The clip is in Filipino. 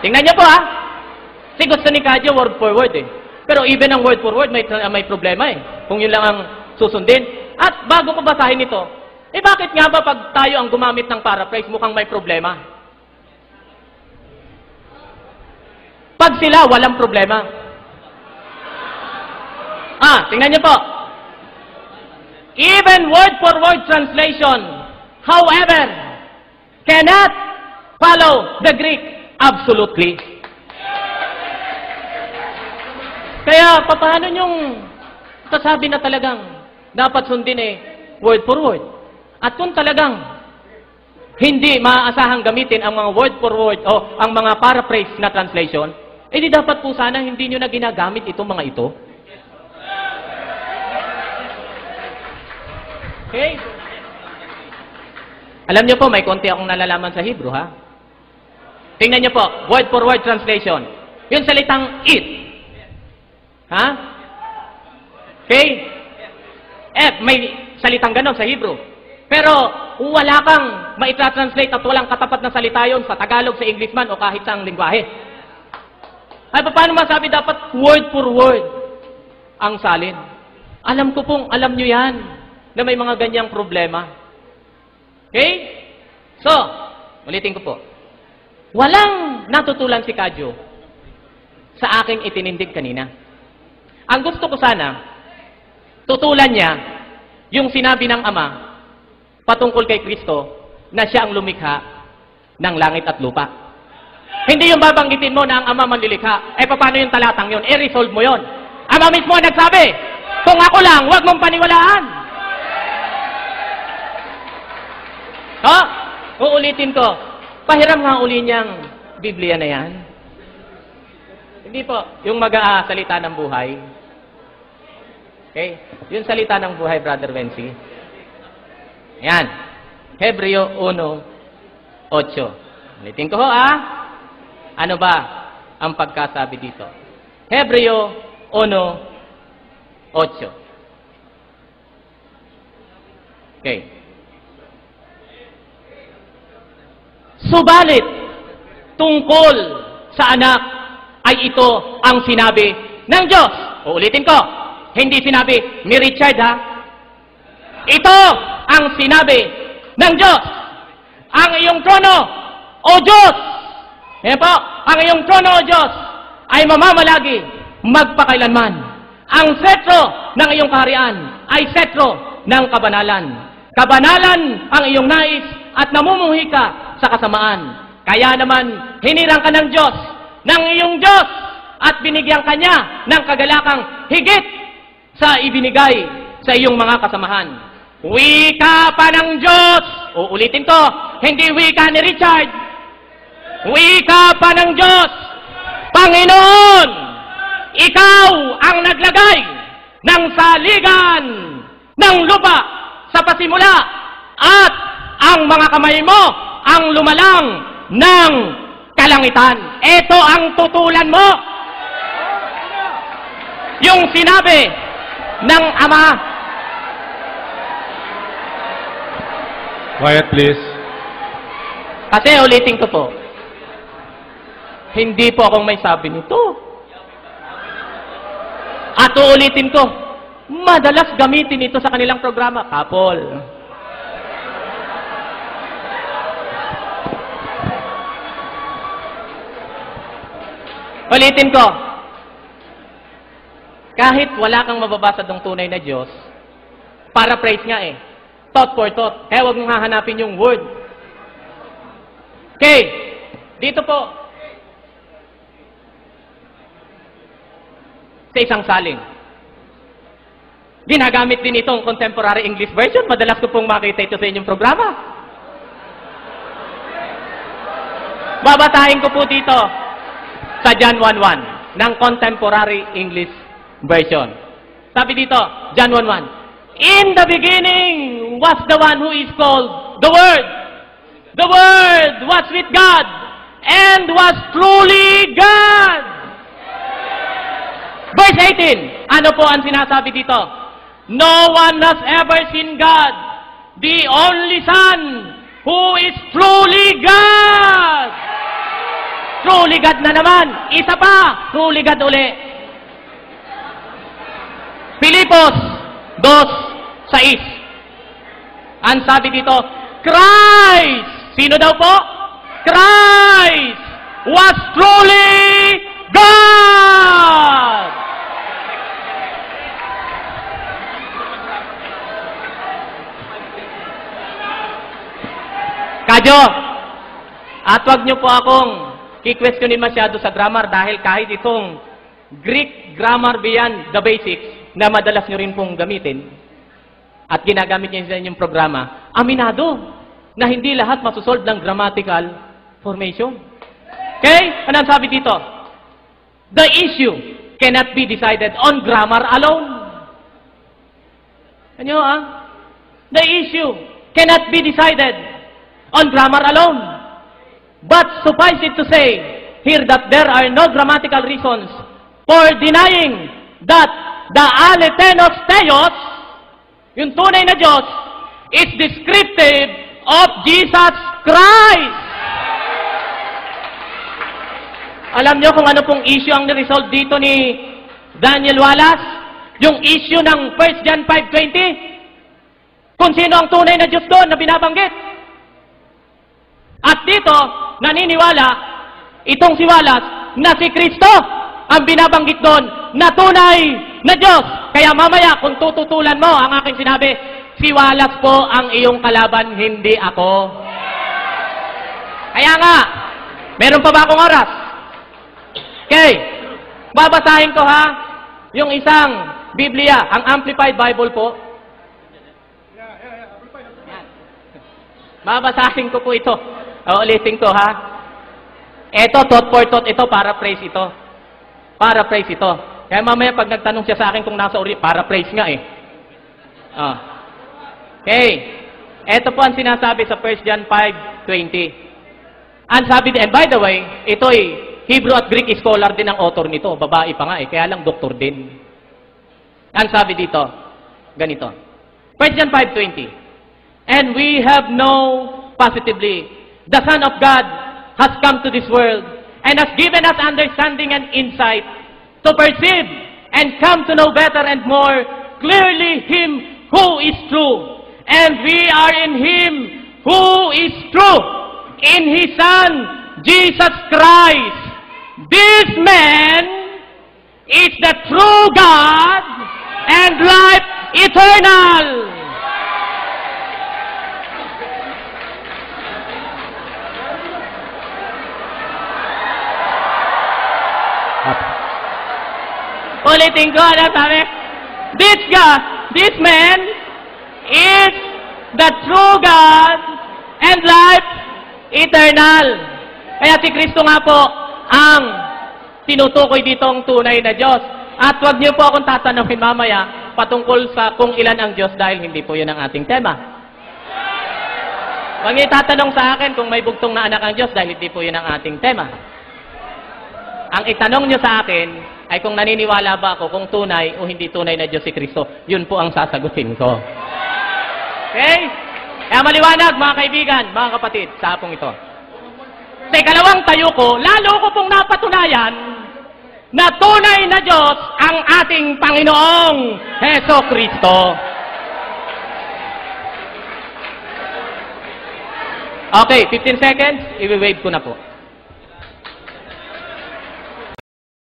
Tingnan niyo po ha. Kasi gusto ni Kadyo word for word eh. Pero even ang word for word may problema eh. Kung yun lang ang susundin. At bago ko basahin ito, bakit nga ba pag tayo ang gumamit ng paraphrase mukhang may problema? Pag sila, walang problema. Tingnan niyo po. Even word for word translation, however, cannot follow the Greek absolutely. Kaya, paano yung sasabi na talagang dapat sundin word for word? At kung talagang hindi maaasahang gamitin ang mga word for word o ang mga paraphrase na translation, di dapat po sana hindi nyo na ginagamit itong mga ito. Okay? Alam nyo po, may konti akong nalalaman sa Hebrew, ha? Tingnan nyo po, word for word translation. Yung salitang it. Ha? Okay? May salitang ganon sa Hebrew. Pero, wala kang maitra-translate at walang katapat na salita yon sa Tagalog, sa English man, o kahit sa lingwahe. Ay, paano masabi dapat word for word ang salin? Alam ko pong, alam nyo yan, na may mga ganyang problema. Okay? So, ulitin ko po. Walang natutulan si Kadyo sa aking itinindig kanina. Ang gusto ko sana, tutulan niya yung sinabi ng Ama patungkol kay Kristo na siya ang lumikha ng langit at lupa. Hindi yung babanggitin mo na ang Ama manlilikha. Paano yung talatang yun? Resolve mo yun. Ama mismo ang nagsabi, kung ako lang, huwag mong paniwalaan. Uulitin ko. Pahiram nga uli niyang Biblia na yan. Hindi po. Yung mag-aasalita ng buhay. Okay? Yung salita ng buhay, Brother Wensi. Yan. Hebreo 1:8. Ulitin ko Ano ba ang pagkasabi dito? Hebreo 1:8. Okay. Subalit, tungkol sa anak ay ito ang sinabi ng Diyos. Uulitin ko, hindi sinabi ni Richard Ito ang sinabi ng Diyos. Ang iyong trono, O Diyos, po, ang iyong trono, O Diyos, ay mamamalagi magpakailanman. Ang setro ng iyong kaharian ay setro ng kabanalan. Kabanalan ang iyong nais at namumuhi ka sa kasamaan. Kaya naman, hinirang ka ng Diyos, ng iyong Diyos, at binigyan ka niya ng kagalakang higit sa ibinigay sa iyong mga kasamahan. Wika pa ng Diyos. Uulitin ko, hindi wika ni Richard. Wika pa ng Diyos. Panginoon, ikaw ang naglagay ng saligan ng lupa sa pasimula at ang mga kamay mo ang lumalang ng kalangitan. Ito ang tutulan mo. Yung sinabi ng Ama. Quiet, please. Kasi ulitin ko po, hindi po akong may sabi nito. At uulitin ko, madalas gamitin ito sa kanilang programa. Kapol. Ulitin ko, kahit wala kang mababasa ng tunay na Diyos, paraphrase nga thought for thought. Kaya huwag mong hahanapin yung word. Okay, dito po, sa isang salin. Ginagamit din itong contemporary English version. Madalas ko pong makita ito sa inyong programa. Babatahin ko po dito sa John 1:1 ng contemporary English version. Sabi dito, John 1:1, in the beginning was the one who is called the Word. The Word was with God and was truly God. Verse 18, ano po ang sinasabi dito? No one has ever seen God, the only Son, who is truly God. Truly God na naman. Isa pa, truly God uli. Filipos 2:6. Ang sabi dito, Christ! Sino daw po? Christ was truly God! Kadyo, at wag niyo po akong i-questionin masyado sa grammar dahil kahit itong Greek grammar beyond the basics na madalas niyo rin pong gamitin at ginagamit niyo sa inyong programa, aminado na hindi lahat masusolve ng grammatical formation. Okay? Ano ang sabi dito? The issue cannot be decided on grammar alone. Ano The issue cannot be decided on grammar alone. But suffice it to say here that there are no grammatical reasons for denying that the alethenos theos, yung tunay na Diyos, is descriptive of Jesus Christ. Alam niyo kung ano pong issue ang niresolve dito ni Daniel Wallace? Yung issue ng 1 John 5:20. Kung sino ang tunay na Diyos doon na binabanggit. At dito, naniniwala itong si Wallace na si Kristo ang binabanggit doon na tunay na Diyos. Kaya mamaya, kung tututulan mo ang aking sinabi, si Wallace po ang iyong kalaban, hindi ako. Kaya nga, meron pa ba akong oras? Okay, babasahin ko ha, yung isang Biblia, ang Amplified Bible po. Babasahin ko po ito. Ulitin ko ha. Ito, thought for thought, ito, paraphrase ito. Paraphrase ito. Kaya mamaya pag nagtanong siya sa akin kung nasa uri, paraphrase nga eh. Okay. Ito po ang sinasabi sa 1 John 5:20. Ang sabi, and by the way, ito ay Hebrew at Greek scholar din ang author nito. Babae pa nga eh, kaya lang doktor din. Ang sabi dito, ganito. 1 John 5:20. And we have known positively, the Son of God has come to this world and has given us understanding and insight to perceive and come to know better and more clearly Him who is true. And we are in Him who is true, in His Son, Jesus Christ. This man is the true God and life eternal. Ulitin ko, ano sabi? This man is the true God and life eternal. Kaya si Kristo nga po ang tinutukoy dito ang tunay na Diyos. At huwag niyo po akong tatanungin mamaya patungkol sa kung ilan ang Diyos dahil hindi po yun ang ating tema. Huwag niyo tatanong sa akin kung may bugtong na anak ang Diyos dahil hindi po yun ang ating tema. Ang itanong niyo sa akin ay kung naniniwala ba ako kung tunay o hindi tunay na Diyos si Kristo. Yun po ang sasagutin ko. Okay? Kaya maliwanag mga kaibigan, mga kapatid, sa hapong ito. Sa ikalawang tayo ko, lalo ko pong napatunayan na tunay na Diyos ang ating Panginoong Heso Kristo. Okay, 15 seconds, i-wave ko na po.